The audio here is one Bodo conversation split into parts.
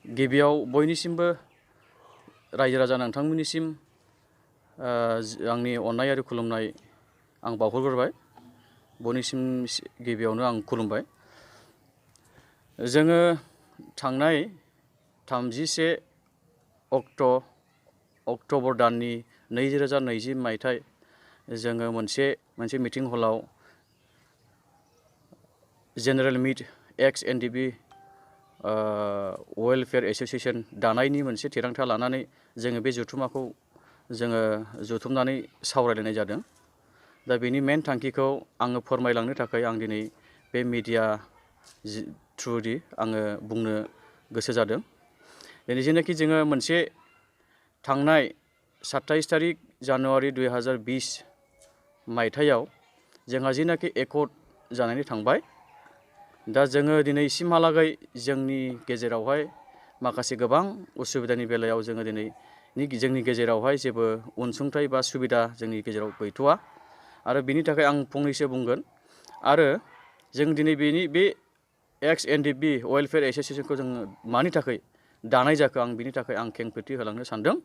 गिबियाव बयनिसिमबो रायजो राजा नोंथांमोननिसिम आंनि अननाय आरो खुलुमनाय आं बावहरग्रोबाय। बयनिसिम गिबियावनो आं खुलुमबाय। जोङो थांनाय 31 अक्ट'बर दाननि 2020 मायथाइ जोङो मोनसे meeting हलाव general meet ex NDB welfare association दानायनि मोनसे थिरांथा लानानै जोङो बे जथुम्माखौ जोङो जथुमनानै सावरायलायनाय जादों। दा बेनि मेन थांखिखौ आङो फोरमायलांनो थाखाय आं दिनै बे मिडिया थ्रुयै आङो बुंनो गोसो जादों। दिनै जेनाखि जोङो मोनसे थांनाय 27 जानुवारि 2020 मायथाइयाव जोंहा जिनाखि एकर्ड जानानै थांबाय। दा जोङो दिनैसिमहालागै जोंनि गेजेरावहाय माखासे गोबां उसुबिदानि बेलायाव जोङो दिनै जोंनि गेजेरावहाय जेबो अनसुंथाइ बा सुबिदा जोंनि गेजेराव गैथ'वा आरो बिनि थाखाय आं फंनैसो बुंगोन। आरो जों दिनै बे एक्स एनडिबि वेलफेयार एस'सिएशनखौ जोङो मानि थाखाय दानाय जाखो आं बिनि थाखाय आं खेंफोरथि होलांनो सानदों।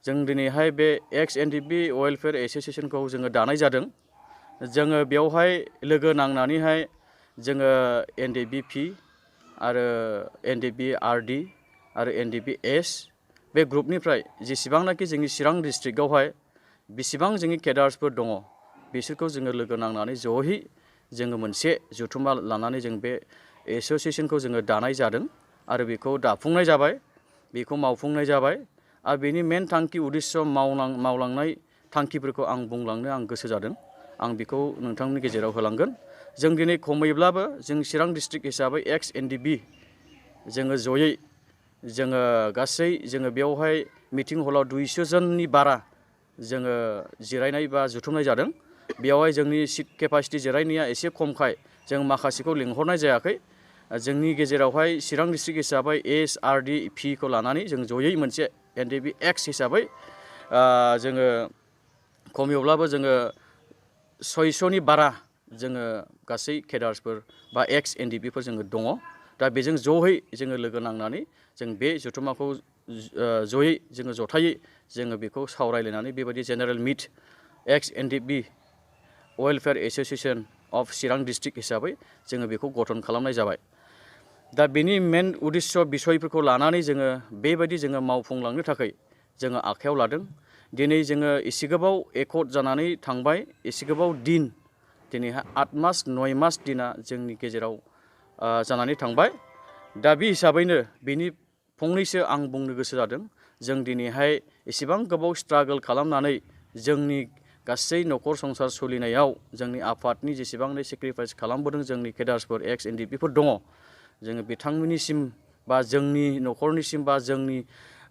जों दिनैहाय बे एक्स एनडिबि वेलफेयार एस'सिएशनखौ जोङो दानाय जादों। जोङो बेवहाय लोगो नांनानैहाय जोङो एनडिबिपि आरो एनडिबि आरडि आरो एनडिबि एस बे ग्रुपनिफ्राय जेसेबांनाखि जोंनि चिरां डिस्ट्रिक्टआवहाय बेसेबां जोंनि केडार्सफोर दङ बिसोरखौ जोङो लोगो नांनानै जयै जोङो मोनसे जथुम्मा लानानै जों बे एस'सिएशनखौ जोङो दानाय जादों आरो बेखौ दाफुंनाय जाबाय, बेखौ मावफुंनाय जाबाय। आरो बेनि मेन थांखि उद्देश्य मावलांनाय थांखिफोरखौ आं बुंलांनो आं गोसो जादों। आं बेखौ नोंथांनि गेजेराव होलांगोन। जों दिनै खमैब्लाबो जों चिरां डिस्ट्रिक्ट हिसाबै एक्स एनडिबि जोङो जयै जोङो गासै जोङो बेवहाय मिटिं हलाव 200 जननि बारा जोङो जिरायनाय बा जुथुमनाय जादों। बेवहाय जोंनि सिट केपासिटि जिरायनाया एसे खमखाय जों माखासेखौ लिंहरनाय जायाखै। जोंनि गेजेरावहाय चिरां डिस्ट्रिक्ट हिसाबै एस आर डि पिखौ लानानै जों जयै मोनसे एनडिबि एक्स हिसाबै जोङो खमैब्लाबो जोङो 600नि बारा जोङो गासै केडार्सफोर बा एक्स एनडिबिफोर जोङो दङ। दा बेजों जयै जोङो लोगो नांनानै जों बे जथुम्माखौ जयै जोङो जथायै जोङो बेखौ सावरायलायनानै बेबायदि general meet ex NDB welfare association of Chirang district हिसाबै जोङो बेखौ गठन खालामनाय जाबाय। दा बेनि मेन उद्देश्य बिसयफोरखौ लानानै जोङो बेबायदि जोङो मावफुंलांनो थाखाय जोङो आखायाव लादों। दिनै जोङो एसे गोबाव एकर्ड जानानै थांबाय, एसे गोबाव दिन दिनैहाय 8 मास 9 मास दिना जोंनि गेजेराव जानानै थांबाय। दा बे हिसाबैनो बेनि फंनैसो आं बुंनो गोसो जादों। जों दिनैहाय एसेबां गोबाव स्ट्रागोल खालामनानै जोंनि गासै न'खर संसार सोलिनायाव जोंनि आफादनि जेसेबांनो सेक्रिफाइस खालामबोदों जोंनि केडार्सफोर एक्स एनडिबिफोर दङ। जोङो बिथांमोननिसिम बा जोंनि न'खरनिसिम बा जोंनि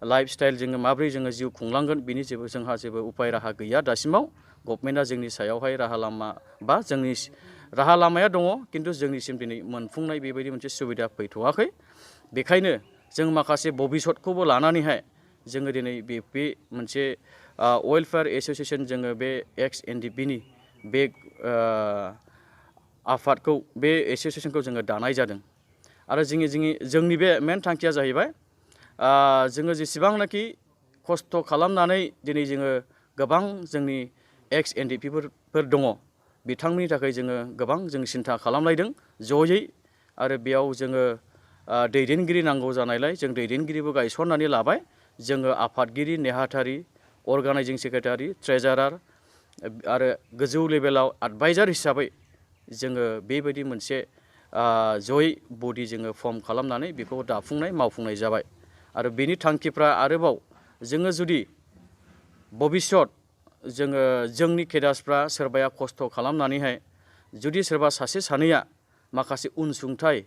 लाइफ स्टाइल जोङो माबोरै जोङो जिउ खुंलांगोन बिनि जोंहा जेबो उपाय राहा गैया दासिमाव। गभर्नमेन्टआ जोंनि सायावहाय राहा लामा बा जोंनि राहा लामाया दङ, खिन्थु जोंनिसिम दिनै मोनफुंनाय बेबायदि मोनसे सुबिदा फैथ'वाखै। बेखायनो जों माखासे भबिसतखौबो लानानैहाय जोङो दिनै बे मोनसे वेलफेयार एस'सिएशन जोङो बे एक्स एनडिबिनि बे आफादखौ बे एस'सिएशनखौ जोङो दानाय जादों। आरो जोंनि बे मेन थांखिया जाहैबाय जोङो जेसेबांनाखि खस्थ' खालामनानै दिनै जोङो गोबां जोंनि एक्स एनडिबिफोर दङ बिथांमोननि थाखाय जोङो गोबां जों सिन्था खालामलायदों जयै। आरो बेयाव जोङो दैदेनगिरि नांगौ जानायलाय जों दैदेनगिरिबो गायसननानै लाबाय। जोङो आफादगिरि, नेहाथारि, अर्गानाइजिं सेक्रेटारि, ट्रेजारार आरो गोजौ लेभेलाव एडभाइजार हिसाबै जोङो बेबायदि मोनसे जयै बडि जोङो फर्म खालामनानै बेखौ दाफुंनाय मावफुंनाय जाबाय। आरो बेनि थांखिफ्रा आरोबाव जोङो जुदि भबिसत जोङो जोंनि केडार्सफ्रा सोरबाया खस्थ' खालामनानैहाय जुदि सोरबा सासे सानैया माखासे अनसुंथाइ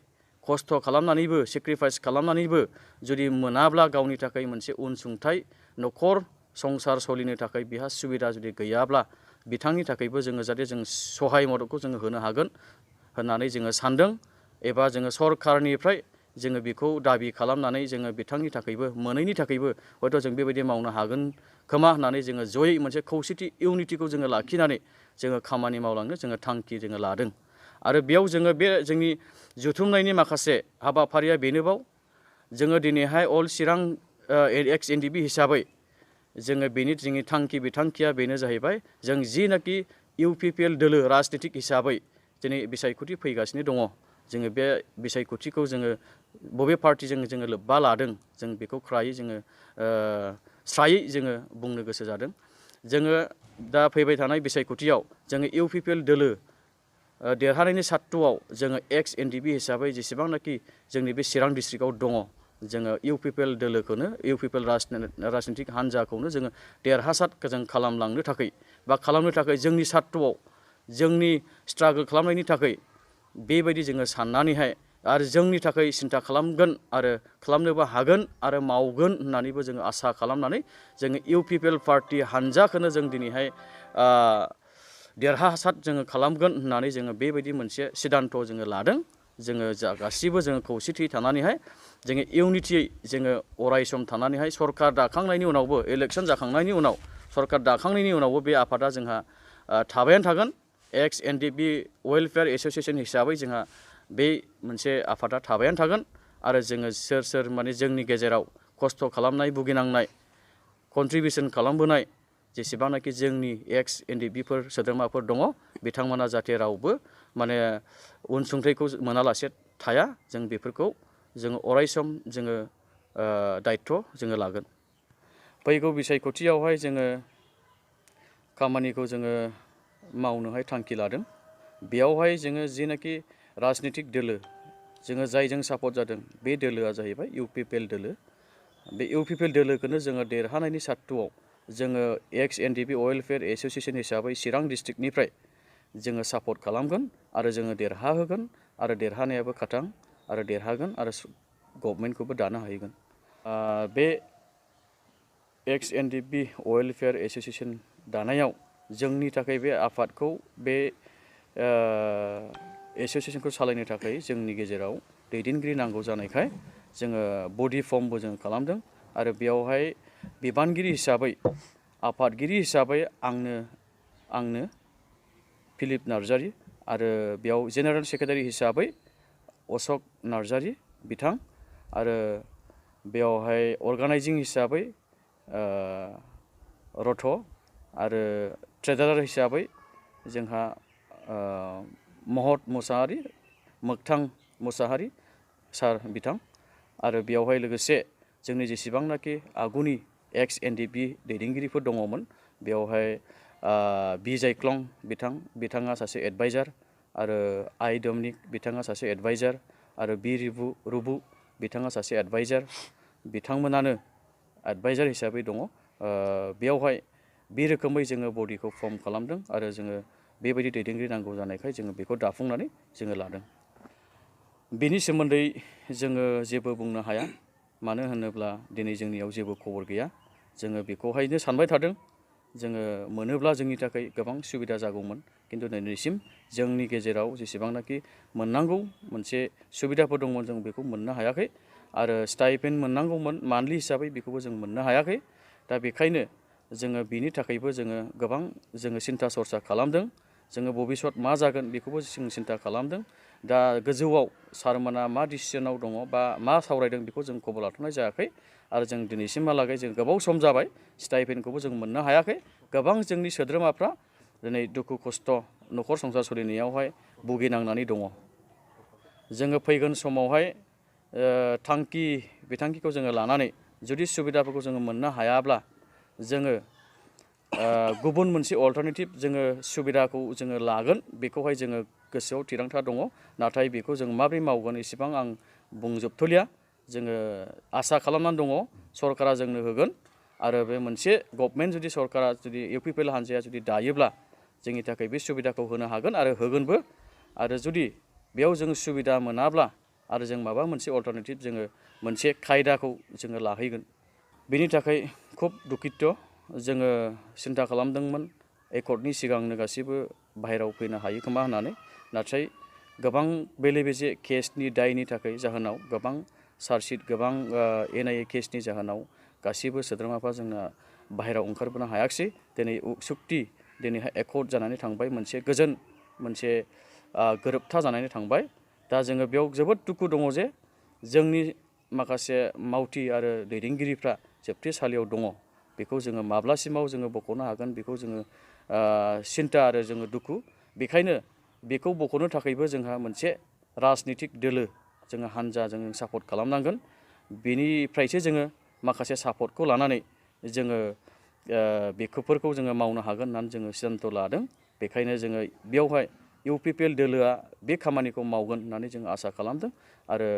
खस्थ' खालामनानैबो सेक्रिफाइस खालामनानैबो जुदि मोनाब्ला गावनि थाखाय मोनसे अनसुंथाइ न'खर संसार सोलिनो थाखाय बिहा सुबिदा जुदि गैयाब्ला बिथांनि थाखायबो जोङो जाहाथे जों सहाय मददखौ जोङो होनो हागोन होननानै जोङो सानदों। एबा जोङो सरकारनिफ्राय जोङो बेखौ दाबि खालामनानै जोङो बिथांनि थाखायबो मोनैनि थाखायबो हयथ' जों बेबायदि मावनो हागोन खोमा होननानै जोङो जयै मोनसे खौसेथि इउनिटिखौ जोङो लाखिनानै जोङो खामानि मावलांनो जोङो थांखि जोङो लादों। आरो बेयाव जोङो बे जोंनि जुथुमनायनि माखासे हाबाफारिया बेनोबाव जोङो दिनैहाय अल चिरां एक्स एनडिपि हिसाबै जोङो बेनि जोंनि बिथांखिया बेनो जाहैबाय जों जिनाखि इउपिपिएल दोलो राजनितिक हिसाबै दिनै बिसायख'थि फैगासिनो दङ जोङो बे बिसायख'थिखौ जोङो बबे पार्टिजों जोङो लोब्बा लादों जों बेखौ स्रायै जोङो बुंनो गोसो जादों। जोङो दा फैबाय थानाय बिसायख'थियाव जोङो इउपिपिएल दोलो देरहानायनि सात्तुआव जोङो एक्स एनडिपि हिसाबै जेसेबांनाखि जोंनि बे चिरां डिस्ट्रिक्टआव दङ जोङो इउपिपिएल दोलोखौनो इउपिपिएल राजनितिक हान्जाखौनो जोङो देरहासार जों खालामलांनो थाखाय बा खालामनो थाखाय जोंनि सात्तुआव जोंनि स्ट्रागोल खालामनायनि थाखाय बेबायदि जोङो साननानैहाय आरो जोंनि थाखाय सिन्था खालामगोन आरो खालामनोबो हागोन आरो मावगोन होननानैबो जोङो आसा खालामनानै जोङो इउपिपिएल पार्टि हान्जाखौनो जों दिनैहाय देरहासार जोङो खालामगोन होननानै जोङो बेबायदि मोनसे सिद्धान्त जोङो लादों। जोङो गासिबो जोङो खौसेथि थानानैहाय जोङो इउनिटियै जोङो अराय सम थानानैहाय सरकार दाखांनायनि उनावबो इलेक्सन जाखांनायनि उनाव सरकार दाखांनायनि उनावबो बे आफादा जोंहा थाबायानो थागोन। एक्स एनडिपि वेलफेयार एस'सियेसन हिसाबै जोंहा बे मोनसे आफादा थाबायानो थागोन आरो जोङो सोर माने जोंनि गेजेराव खस्थ' खालामनाय भुगिनांनाय कन्ट्रिबिउसन खालामबोनाय जेसेबांनाखि जोंनि एक्स एनडिपिफोर सोद्रोमाफोर दङ बिथांमोना जाहाथे रावबो माने उनसुंथाइखौ मोनालासे थाया जों बेफोरखौ जोङो अरायसम जोङो दायित्व जोङो लागोन। फैगौ बिसायख'थियावहाय जोङो खामानिखौ जोङो मावनोहाय थांखि लादों। बेयावहाय जोङो जिनाखि राजनितिक दोलो जोङो जायजों सापर्ट जादों बे दोलोआ जाहैबाय इउपिपिएल दोलो। बे इउपिपिएल दोलोखौनो जोङो देरहानायनि सात्तुआव जोङो एक्स एनडिपि वेलफेयार एस'सियेसन हिसाबै चिरां डिस्ट्रिक्टनिफ्राय जोङो सापर्ट खालामगोन आरो जोङो देरहाहोगोन आरो देरहानायाबो खाथां आरो देरहागोन आरो गभर्नमेन्टखौबो दानो हाहैगोन। बे एक्स एनडिपि वेलफेयार एस'सियेसन दानायाव जोंनि थाखाय बे आफादखौ बे एस'सियेसनखौ सालायनो थाखाय जोंनि गेजेराव दैदेनगिरि नांगौ जानायखाय जोङो बडि फर्मबो जों खालामदों आरो बेयावहाय बिबानगिरि हिसाबै आफादगिरि हिसाबै आंनो फिलिप नार्जारि आरो बेयाव जेनेरेल सेक्रेटारि हिसाबै अशक नार्जारि बिथां आरो बेयावहाय अर्गानाइजिं हिसाबै रथ' आरो ट्रेजारार हिसाबै जोंहा महत मुसाहारि मोगथां मुसाहारि सार बिथां आरो बेयावहाय लोगोसे जोंनि जेसेबांनाखि आगुनि एक्स एनडिपि दैदेनगिरिफोर दङमोन बेयावहाय बि जायख्लं बिथाङा सासे एडभाइजार आरो आइ डमिनिक बिथाङा सासे एडभाइजार आरो बि रुबु बिथाङा सासे एडभाइजार बिथांमोनानो एडभाइजार हिसाबै दङ। बेयावहाय बे रोखोमै जोङो बडिखौ फर्म खालामदों आरो जोङो बेबायदि दैदेनगिरि नांगौ जानायखाय जोङो बेखौ दाफुंनानै जोङो लादों। बेनि सोमोन्दै जोङो जेबो बुंनो हाया मानो होनोब्ला दिनै जोंनियाव जेबो खबर गैया। जोङो बेखौहायनो सानबाय थादों जोङो मोनोब्ला जोंनि थाखाय गोबां सुबिदा जागौमोन खिन्थु दिनैसिम जोंनि गेजेराव जेसेबांनाखि मोननांगौ मोनसे सुबिदाफोर दंमोन जों बेखौ मोननो हायाखै आरो स्टाइपेन्ड मोननांगौमोन मान्थलि हिसाबै बेखौबो जों मोननो हायाखै। दा बेखायनो जोङो बिनि थाखायबो जोङो गोबां सिन्था सरसा खालामदों। जोङो भबिसत मा जागोन बेखौबो जों सिन्था खालामदों। दा गोजौआव सारमोना मा डिसिसनाव दङ बा मा सावरायदों बेखौ जों खबर लाथ'नाय जायाखै आरो जों दिनैसिमहालागै जों गोबाव सम जाबाय स्टाइपेन्डखौबो जों मोननो हायाखै। गोबां जोंनि सोद्रोमाफ्रा दिनै दुखु खस्थ' न'खर संसार सोलिनायावहाय भुगिनांनानै दङ। जोङो फैगोन समावहाय बिथांखिखौ जोङो लानानै जुदि सुबिदाफोरखौ जोङो मोननो हायाब्ला जोङो गुबुन मोनसे अल्टारनेटिभ जोङो सुबिदाखौ जोङो लागोन बेखौहाय जोङो गोसोआव थिरांथा दङ। नाथाय बेखौ जों माबोरै मावगोन एसेबां आं बुंजोबथ'लिया। जोङो आसा खालामनानै दङ सरकारा जोंनो होगोन आरो बे मोनसे गभर्नमेन्ट जुदि सरकारा जुदि इउपिपिएल हान्जाया जुदि दायोब्ला जोंनि थाखाय बे सुबिदाखौ होनो हागोन आरो होगोनबो। आरो जुदि बेयाव जों सुबिदा मोनाब्ला आरो जों माबा मोनसे अल्टारनेटिभ जोङो मोनसे खायदाखौ जोङो लाहैगोन। बेनि थाखाय खुब दुखित जोङो सिन्था खालामदोंमोन एकर्डनि सिगांनो गासैबो बाहेरायाव फैनो हायो खोमा होननानै। नाथाय गोबां बेले बेजे केसनि दायनि थाखाय जाहोनाव गोबां चार्जसिट गोबां एनआइए केसनि जाहोनाव गासैबो सोद्रोमाफ्रा जोंना बाहेरायाव ओंखारबोनो हायाखिसै। दिनै सुक्ति दिनैहाय एकर्ड जानानै थांबाय मोनसे गोजोन मोनसे गोरोबथा जानानै थांबाय। दा जोङो बेयाव जोबोद दुखु दङ जे जोंनि माखासे मावथि आरो दैदेनगिरिफ्रा जोबथेसालियाव दङ बेखौ जोङो माब्लासिमाव जोङो बख'नो हागोन बेखौ जोङो सिन्था आरो जोङो दुखु बेखायनो बेखौ बख'नो थाखायबो जोंहा मोनसे राजनितिक दोलो जोङो हानजा जों सापर्ट खालामनांगोन बेनिफ्रायसो जोङो माखासे सापर्टखौ लानानै जोङो बेफोरखौ जोङो मावनो हागोन होननानै जोङो सिद्धान्त लादों बेखायनो जोङो बेयावहाय UPPL दोलोआ बे खामानिखौ मावगोन होननानै जों आसा खालामदों आरो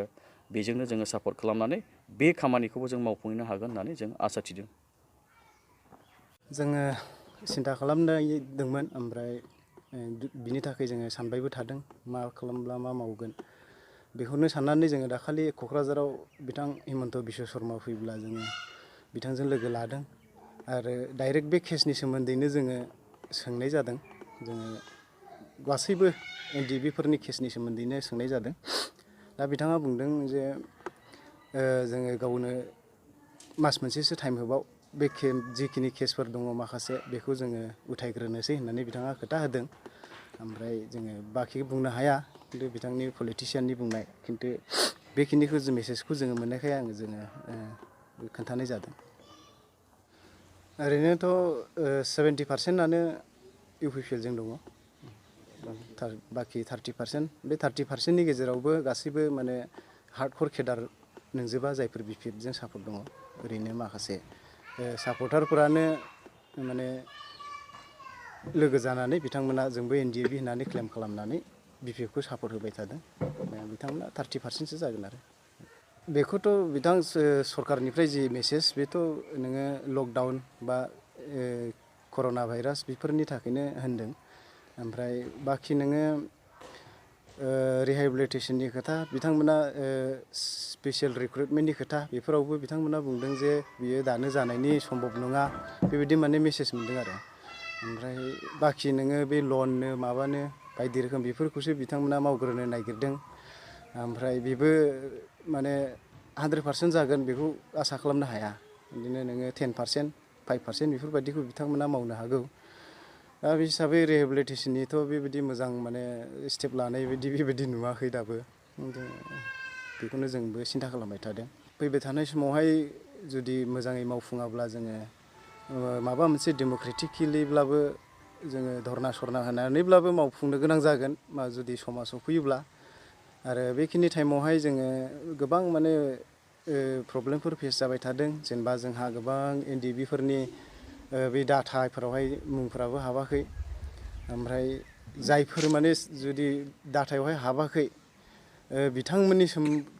बेजोंनो जोङो सापर्ट खालामनानै बे खामानिखौबो जों मावफुंनो हागोन होननानै जों आसा थिदों जोङो सिन्था खालामदोंमोन ओमफ्राय बिनि थाखाय जोङो सानबायबो थादों मा खालामब्ला मा मावगोन बेखौनो साननानै जोङो दाखालि क'क्राझाराव बिथां हिमन्त बिश्व शर्मा फैब्ला जोङो बिथांजों लोगो लादों आरो डाइरेक्ट बे केसनि सोमोन्दैनो जोङो सोंनाय जादों जोङो गासैबो NDB फोरनि केसनि सोमोन्दैनो सोंनाय जादों दा बिथाङा बुंदों जे जोङो गावनो मास मोनसेसो टाइम होबाव बे जिखिनि केसफोर दङ माखासे बेखौ जोङो उथायग्रोनोसै होननानै बिथाङा खोथा होदों ओमफ्राय जोङो बाखि बुंनो हाया खिन्थु बिथांनि पलिटिसियाननि बुंनाय खिन्थु बेखिनिखौ मेसेजखौ जोङो मोननायखाय जोङो खोन्थानाय जादों ओरैनोथ' 70%आनो UPPLजों दङ बाखि 30% बे 30%नि गेजेरावबो गासैबो माने हार्डक'र केडार नंजोबा जायफोर BPFजों सापर्ट दङ ओरैनो माखासे सापर्टारफोरानो माने लोगो जानानै बिथांमोना जोंबो NDAB होननानै क्लेम खालामनानै BPFखौ सापर्ट होबाय थादों बिथांमोना 30%सो जागोन आरो बेखौथ' बिथां सरकारनिफ्राय जि मेसेज बेथ' नोङो लकडाउन बा कर'ना भाइरास बेफोरनि थाखायनो होनदों ओमफ्राय बाखि नोङो रिहेबिलिटेसननि खोथा बिथांमोना स्पेसियेल रिक्रुटमेन्टनि खोथा बेफोरावबो बिथांमोना बुंदों जे बियो दानो जानायनि सम्भब नङा बेबायदि माने मेसेज मोनदों आरो ओमफ्राय बाखि नोङो बे लननो माबानो बायदि रोखोम बेफोरखौसो बिथांमोना मावग्रोनो नागिरदों ओमफ्राय बेबो माने 100% जागोन बेखौ आसा खालामनो हाया बिदिनो नोङो 10% 5% बेफोरबायदिखौ बिथांमोना मावनो हागौ दा बे हिसाबै रिहेबिलिटेसननिथ' बेबायदि मोजां माने स्टेप लानाय बायदि बेबायदि नुवाखै दाबो बेखौनो जोंबो सिन्था खालामबाय थादों फैबाय थानाय समावहाय जुदि मोजाङै मावफुङाब्ला जोङो माबा मोनसे डेम'क्रेटिकेलिब्लाबो जोङो धरना सरना होनानैब्लाबो मावफुंनो गोनां जागोन जुदि समा सफैयोब्ला आरो बेखिनि टाइमावहाय जोङो गोबां माने प्रब्लेमफोर फेस जाबाय थादों जेनेबा जोंहा गोबां NDBफोरनि बे डाटाफोरावहाय मुंफोराबो हाबाखै ओमफ्राय जायफोर माने जुदि डाटायावहाय हाबाखै बिथांमोननि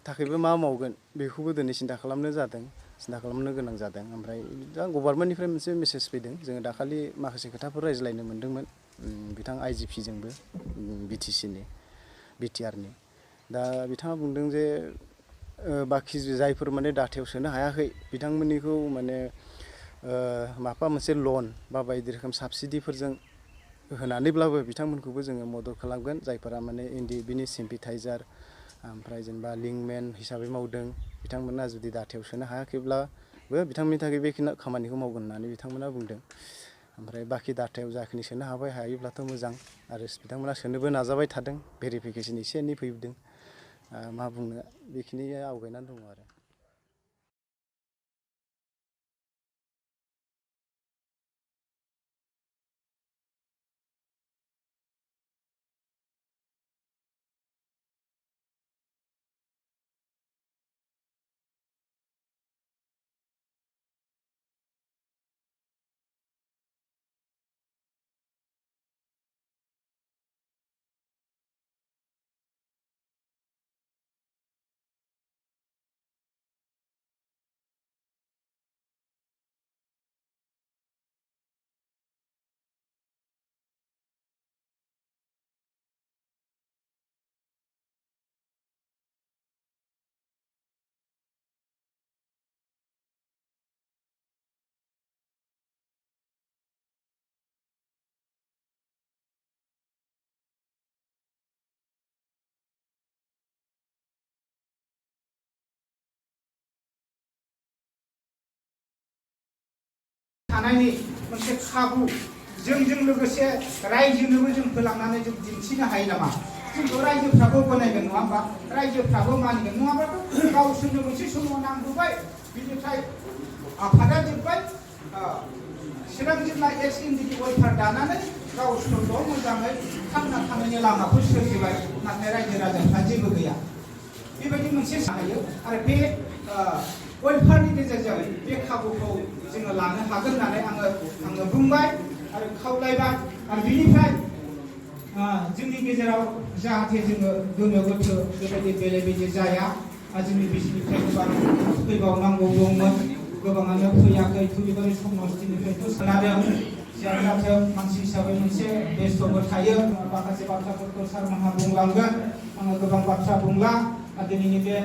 थाखायबो मा मावगोन बेखौबो दिनै सिन्था खालामनो गोनां जादों ओमफ्राय दा गभर्नमेन्टनिफ्राय मोनसे मेसेज फैदों जोङो दाखालि माखासे खोथाफोर रायज्लायनो मोन्दोंमोन बिथां IGPजोंबो BTRनि दा बिथाङा बुंदों जे बाखि जायफोर माने डाटायाव सोनो हायाखै बिथांमोननिखौ माने माबा मोनसे लन बा बायदि रोखोम साबसिडिफोरजों होनानैब्लाबो बिथांमोनखौबो जोङो मदद खालामगोन जायफोरा माने NDBनि सिम्पेथाइजार ओमफ्राय जेनेबा लिंकमेन हिसाबै मावदों बिथांमोना जुदि डाटायाव सोनो हायाखैब्लाबो बिथांमोननि थाखाय बे खामानिखौ मावगोन होननानै बिथांमोना बुंदों ओमफ्राय बाखि डाटायाव जाखिनि सोनो हायोब्लाथ' मोजां आरो बिथांमोना सोनोबो नाजाबाय थादों भेरिफिकेसन एसे एनै फैदों मा बुंनो बेखिनिया आवगायनानै दङ आरो थानायनि मोनसे खाबु जोंजों लोगोसे रायजोनोबो जों होलांनानै जों दिन्थिनो हायो नामा जोंखौ रायजोफ्राबो गनायगोन नङा होमबा रायजोफ्राबो मानिगोन नङाबाथ' गावसोरनो मोनसे समाव नांबोबाय बिनिफ्राय आफादा जोब्बाय चिरां जिल्ला एक्स एनडिपि वेलफेयार दानानै गावसोरल' मोजाङै थांना थानायनि लामाखौ सोरजिबाय नाथाय रायजो राजाफ्रा जेबो गैया बेबायदि मोनसे हायो आरो बे वेलफेयारनि गेजेरजों बे खाबुखौ जोङो लानो हागोन होननानै आङो बुंबाय आरो खावलायबाय आरो बिनिफ्राय जोंनि गेजेराव जाहाथे जोङो गोनो गोथो बेबायदि बेले बेजे जाया जोंनि बिसिनिफ्राय गोबां फैबावनांगौ दंमोन गोबाङानो फैयाखै थुरिबारि समस्तिनिफ्रायथ' सोनारदों जाथों मानसि हिसाबै मोनसे बेस्थ'बो थायो माखासे बाथ्राफोरखौ सारमोनहा बुंलांगोन आङो गोबां बाथ्रा बुंला दिनैनि बे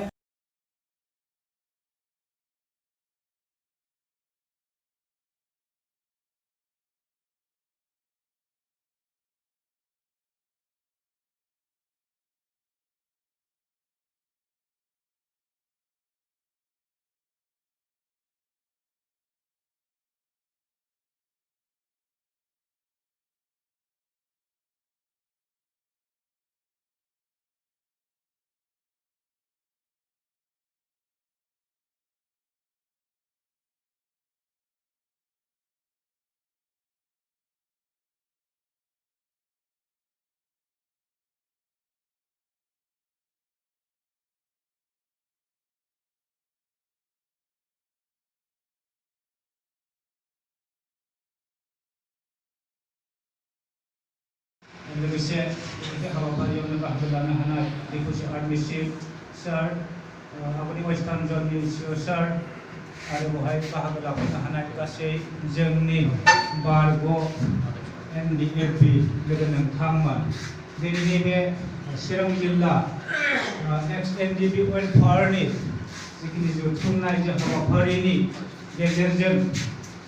लोगोसे बे हाबाफारियावनो बाहागो लानो हानाय डिपुटि आर्मि चिफ सार आबादि वेस्टार्न जननि सिअ सार आरो बेवहाय बाहागो लाफैनो हानाय गासै जोंनि बारग' एनडिएफबि लोगो नोंथांमोन दिनैनि बे चिरां जिल्ला एक्स एनडिपि वेलफेयारनि जिखिनि जथुमनाय जे हाबाफारिनि गेजेरजों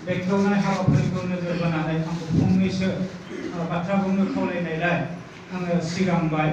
बेखेवनाय हाबाफारिखौ नोजोर बोनानै आंखौ फंनैसो बाथ्रा बुंनो खावलायनायलाय आङो सिगांबाय